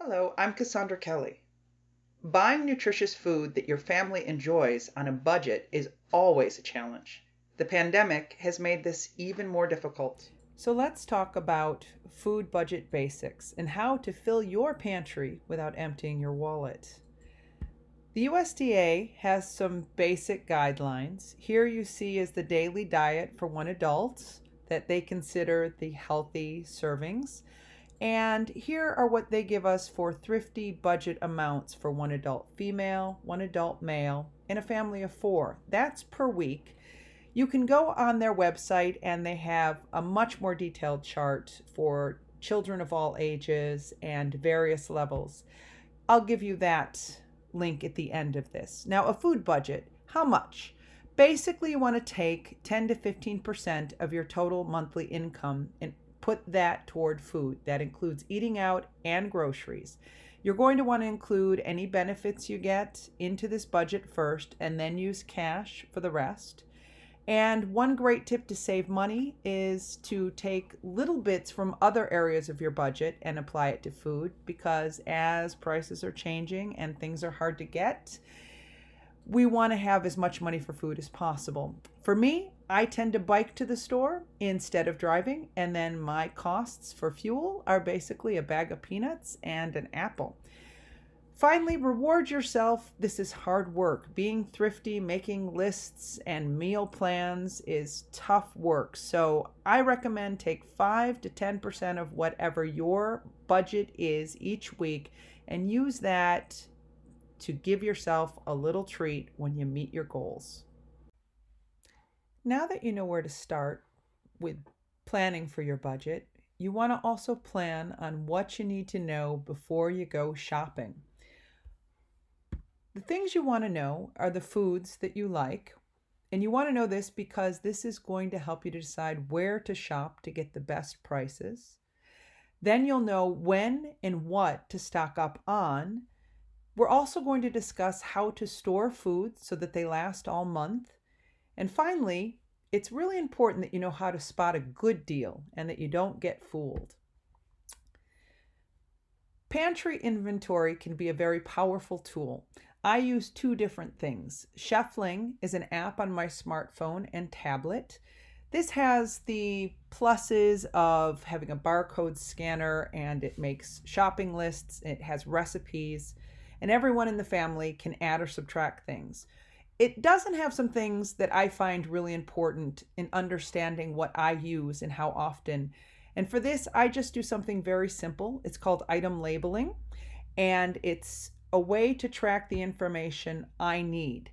Hello, I'm Cassandra Kelly. Buying nutritious food that your family enjoys on a budget is always a challenge. The pandemic has made this even more difficult. So let's talk about food budget basics and how to fill your pantry without emptying your wallet. The USDA has some basic guidelines. Here you see is the daily diet for one adult that they consider the healthy servings. And here are what they give us for thrifty budget amounts for one adult female, one adult male, and a family of four. That's per week. You can go on their website and they have a much more detailed chart for children of all ages and various levels. I'll give you that link at the end of this. Now, a food budget, how much? Basically, you want to take 10 to 15% of your total monthly income and put that toward food. That includes eating out and groceries. You're going to want to include any benefits you get into this budget first and then use cash for the rest. And one great tip to save money is to take little bits from other areas of your budget and apply it to food, because as prices are changing and things are hard to get, we want to have as much money for food as possible. For me, I tend to bike to the store instead of driving, and then my costs for fuel are basically a bag of peanuts and an apple. Finally, reward yourself. This is hard work. Being thrifty, making lists and meal plans is tough work. So I recommend take 5 to 10% of whatever your budget is each week and use that to give yourself a little treat when you meet your goals. Now that you know where to start with planning for your budget, you want to also plan on what you need to know before you go shopping. The things you want to know are the foods that you like, and you want to know this because this is going to help you to decide where to shop to get the best prices. Then you'll know when and what to stock up on. We're also going to discuss how to store foods so that they last all month. And finally, it's really important that you know how to spot a good deal and that you don't get fooled. Pantry inventory can be a very powerful tool. I use two different things. Chefling is an app on my smartphone and tablet. This has the pluses of having a barcode scanner, and it makes shopping lists, it has recipes, and everyone in the family can add or subtract things. It doesn't have some things that I find really important in understanding what I use and how often. And for this, I just do something very simple. It's called item labeling, and it's a way to track the information I need.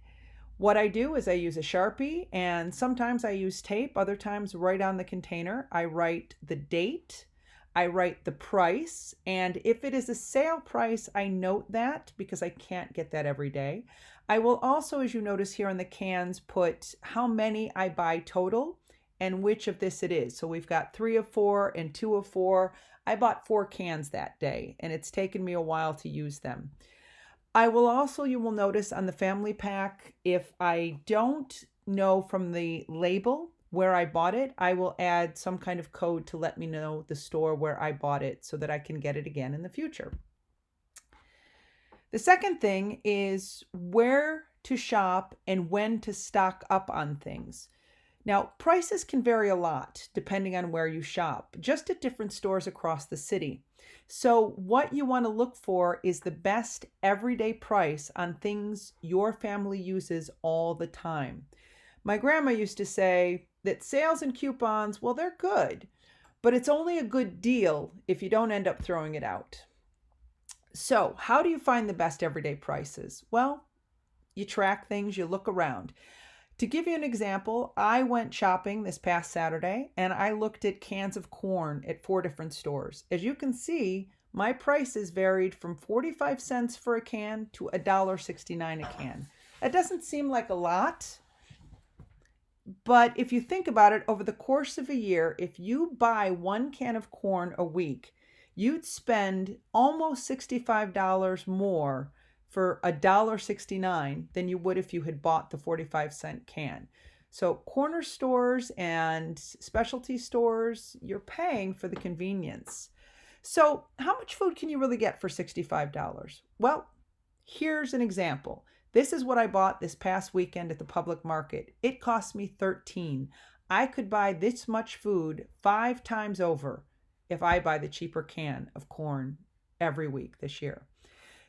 What I do is I use a Sharpie, and sometimes I use tape. Other times, right on the container, I write the date, I write the price, and if it is a sale price, I note that because I can't get that every day. I will also, as you notice here on the cans, put how many I buy total and which of this it is. So we've got 3 of 4 and 2 of 4. I bought 4 cans that day, and it's taken me a while to use them. I will also, you will notice on the family pack, if I don't know from the label where I bought it, I will add some kind of code to let me know the store where I bought it so that I can get it again in the future. The second thing is where to shop and when to stock up on things. Now, prices can vary a lot depending on where you shop, just at different stores across the city. So what you want to look for is the best everyday price on things your family uses all the time. My grandma used to say that sales and coupons, well, they're good, but it's only a good deal if you don't end up throwing it out. So how do you find the best everyday prices? Well, you track things, you look around. To give you an example, I went shopping this past Saturday and I looked at cans of corn at 4 different stores. As you can see, my prices varied from 45 cents for a can to $1.69 a can. That doesn't seem like a lot, but if you think about it, over the course of a year, if you buy 1 can of corn a week, you'd spend almost $65 more for $1.69 than you would if you had bought the 45-cent can. So corner stores and specialty stores, you're paying for the convenience. So, how much food can you really get for $65? Well, here's an example. This is what I bought this past weekend at the public market. It cost me 13. I could buy this much food 5 times over if I buy the cheaper can of corn every week this year.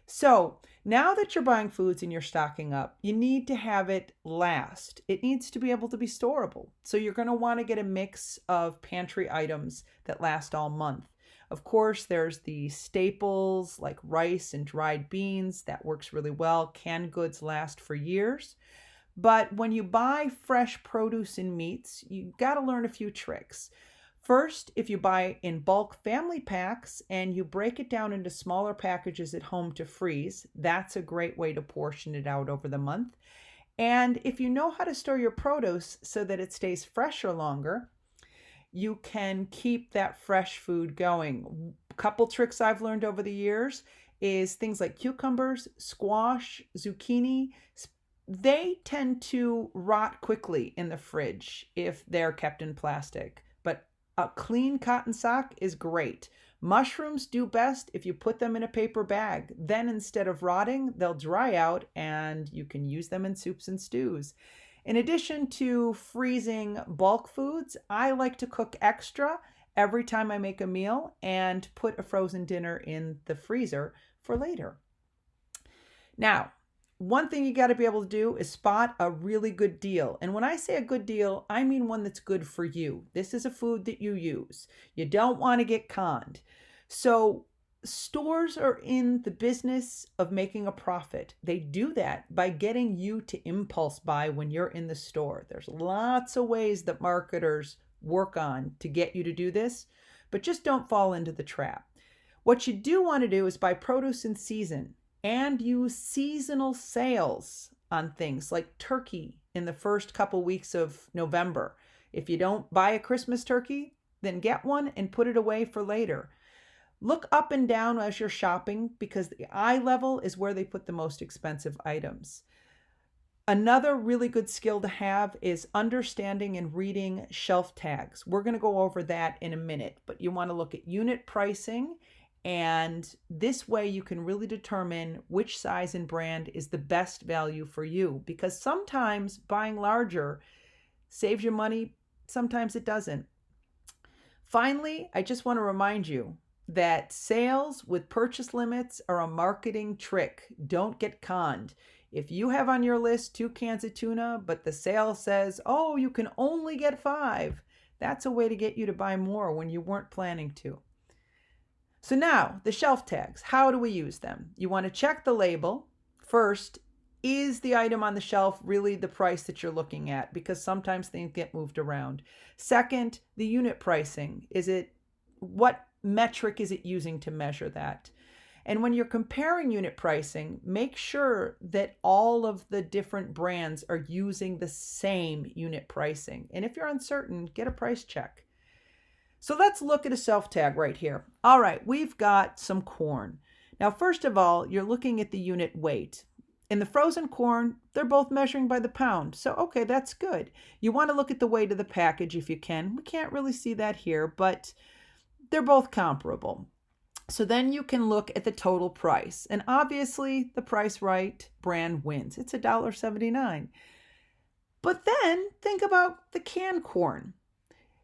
So now that you're buying foods and you're stocking up, you need to have it last. It needs to be able to be storable. So you're going to want to get a mix of pantry items that last all month. Of course, there's the staples like rice and dried beans. That works really well. Canned goods last for years. But when you buy fresh produce and meats, you got to learn a few tricks. First, if you buy in bulk family packs and you break it down into smaller packages at home to freeze, that's a great way to portion it out over the month. And if you know how to store your produce so that it stays fresher longer, you can keep that fresh food going. A couple tricks I've learned over the years is things like cucumbers, squash, zucchini. They tend to rot quickly in the fridge if they're kept in plastic. But a clean cotton sock is great. Mushrooms do best if you put them in a paper bag. Then instead of rotting, they'll dry out and you can use them in soups and stews. In addition to freezing bulk foods, I like to cook extra every time I make a meal and put a frozen dinner in the freezer for later. Now, one thing you got to be able to do is spot a really good deal. And when I say a good deal, I mean one that's good for you. This is a food that you use. You don't want to get conned. So stores are in the business of making a profit. They do that by getting you to impulse buy when you're in the store. There's lots of ways that marketers work on to get you to do this, but just don't fall into the trap. What you do want to do is buy produce in season and use seasonal sales on things like turkey in the first couple weeks of November. If you don't buy a Christmas turkey, then get one and put it away for later. Look up and down as you're shopping because the eye level is where they put the most expensive items. Another really good skill to have is understanding and reading shelf tags. We're going to go over that in a minute, but you want to look at unit pricing, and this way you can really determine which size and brand is the best value for you, because sometimes buying larger saves you money, sometimes it doesn't. Finally, I just want to remind you that sales with purchase limits are a marketing trick. Don't get conned. If you have on your list 2 cans of tuna, but the sale says, oh, you can only get 5, that's a way to get you to buy more when you weren't planning to. So now, the shelf tags, how do we use them? You want to check the label. First, is the item on the shelf really the price that you're looking at? Because sometimes things get moved around. Second, the unit pricing. What metric is it using to measure that? And when you're comparing unit pricing, make sure that all of the different brands are using the same unit pricing. And if you're uncertain, get a price check. So let's look at a shelf tag right here. All right, we've got some corn. Now, first of all, you're looking at the unit weight. In the frozen corn, they're both measuring by the pound. So, okay, that's good. You want to look at the weight of the package if you can. We can't really see that here, but they're both comparable. So then you can look at the total price. And obviously, the price right brand wins. It's $1.79. But then think about the canned corn.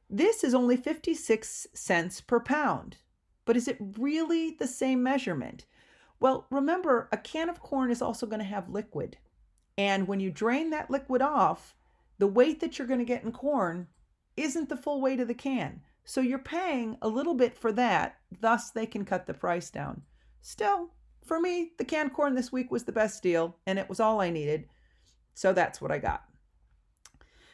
This is only 56 cents per pound. But is it really the same measurement? Well, remember, a can of corn is also going to have liquid. And when you drain that liquid off, the weight that you're going to get in corn isn't the full weight of the can. So you're paying a little bit for that, thus they can cut the price down. Still, for me, the canned corn this week was the best deal, and it was all I needed. So that's what I got.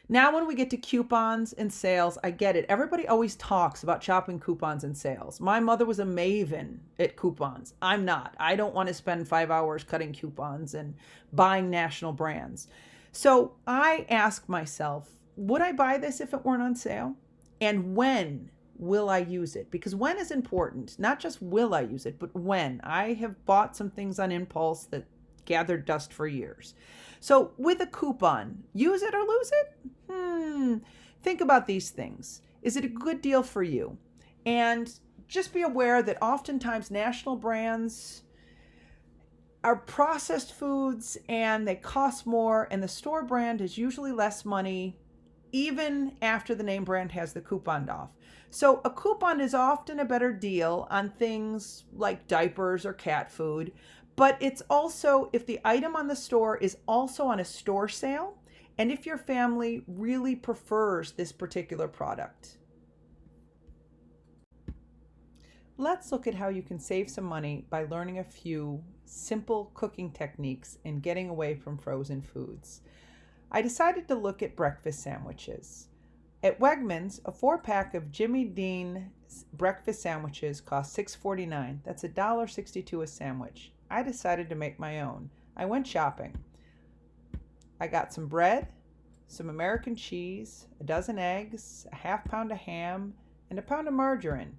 Now when we get to coupons and sales, I get it. Everybody always talks about shopping coupons and sales. My mother was a maven at coupons. I'm not. I don't want to spend 5 hours cutting coupons and buying national brands. So I ask myself, would I buy this if it weren't on sale? And when will I use it? Because when is important. Not just will I use it, but when. I have bought some things on impulse that gathered dust for years. So with a coupon, use it or lose it? Think about these things. Is it a good deal for you? And just be aware that oftentimes national brands are processed foods and they cost more, and the store brand is usually less money even after the name brand has the coupon off. So a coupon is often a better deal on things like diapers or cat food, but it's also if the item on the store is also on a store sale and if your family really prefers this particular product. Let's look at how you can save some money by learning a few simple cooking techniques and getting away from frozen foods. I decided to look at breakfast sandwiches. At Wegmans, a 4-pack of Jimmy Dean breakfast sandwiches cost $6.49. That's $1.62 a sandwich. I decided to make my own. I went shopping. I got some bread, some American cheese, a dozen eggs, a half pound of ham, and a pound of margarine.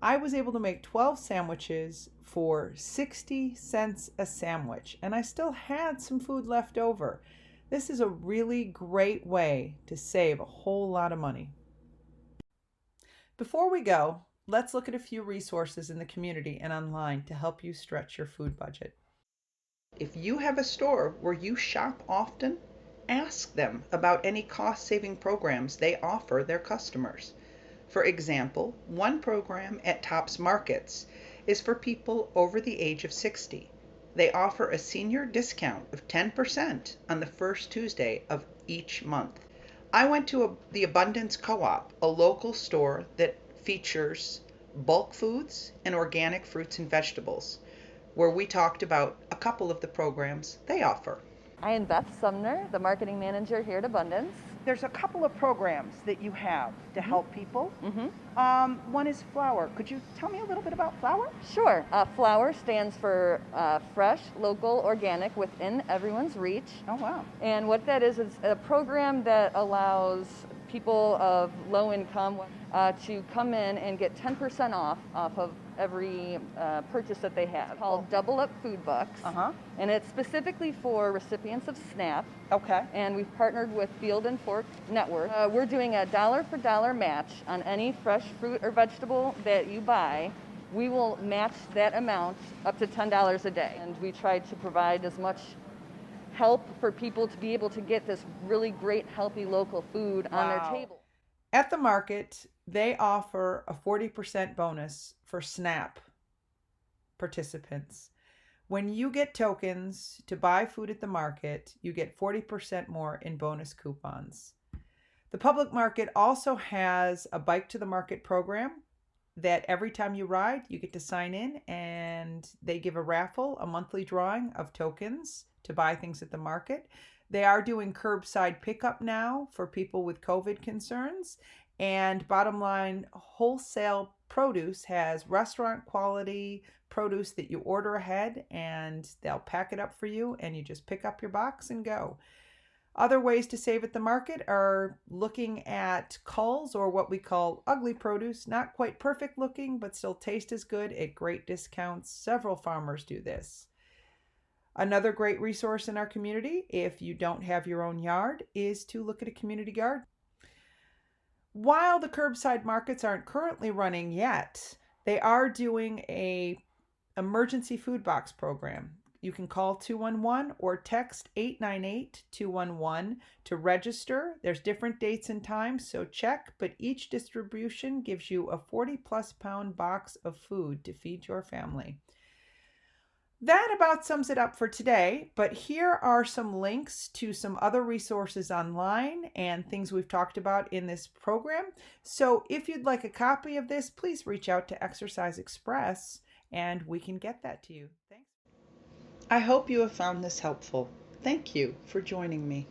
I was able to make 12 sandwiches for 60 cents a sandwich, and I still had some food left over. This is a really great way to save a whole lot of money. Before we go, let's look at a few resources in the community and online to help you stretch your food budget. If you have a store where you shop often, ask them about any cost-saving programs they offer their customers. For example, one program at Tops Markets is for people over the age of 60. They offer a senior discount of 10% on the first Tuesday of each month. I went to the Abundance Co-op, a local store that features bulk foods and organic fruits and vegetables, where we talked about a couple of the programs they offer. I am Beth Sumner, the marketing manager here at Abundance. There's a couple of programs that you have to help people. One is Flour. Could you tell me a little bit about Flour? Sure. Flour stands for fresh, local, organic, within everyone's reach. Oh, wow. And what that is a program that allows people of low income to come in and get 10% off of every purchase that they have. It's called Double Up Food Bucks. And it's specifically for recipients of SNAP. Okay. And we've partnered with Field and Fork Network. We're doing a dollar for dollar match on any fresh fruit or vegetable that you buy. We will match that amount up to $10 a day. And we try to provide as much help for people to be able to get this really great, healthy local food on their table. At the market, they offer a 40% bonus for SNAP participants. When you get tokens to buy food at the market, you get 40% more in bonus coupons. The public market also has a Bike to the Market program that every time you ride, you get to sign in and they give a raffle, a monthly drawing of tokens to buy things at the market. They are doing curbside pickup now for people with COVID concerns. And bottom line, wholesale produce has restaurant quality produce that you order ahead and they'll pack it up for you and you just pick up your box and go. Other ways to save at the market are looking at culls, or what we call ugly produce, not quite perfect looking, but still taste as good at great discounts. Several farmers do this. Another great resource in our community, if you don't have your own yard, is to look at a community garden. While the curbside markets aren't currently running yet, they are doing a emergency food box program. You can call 211 or text 898-211 to register. There's different dates and times, so check, but each distribution gives you a 40+ pound box of food to feed your family. That about sums it up for today, but here are some links to some other resources online and things we've talked about in this program. So if you'd like a copy of this, please reach out to Exercise Express and we can get that to you. Thanks. I hope you have found this helpful. Thank you for joining me.